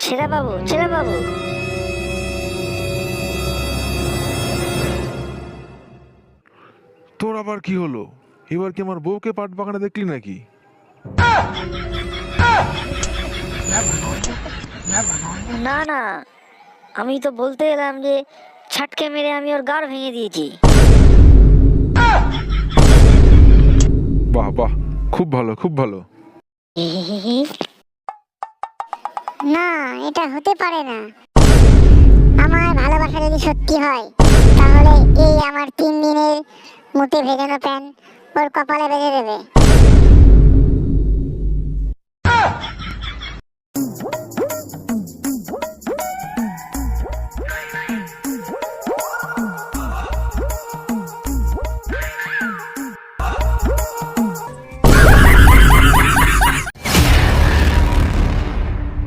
ছেড়ে বাবু, ছেড়ে বাবু। তোর আবার কি হলো? এবার কি আমার বউকে পাট বাগানে দেখলি নাকি? না না, আমি তো বলতে এলাম যে ছাটকে মেরে আমি ওর গাড় ভেঙে দিয়েছি। বাহ বাহ, খুব ভালো খুব ভালো। না, এটা হতে পারে না। আমার ভালোবাসা যদি সত্যি হয় তাহলে এই আমার 3 দিনের মুতে ভেজানো প্যান ওর কপালে বেঁধে দেবে।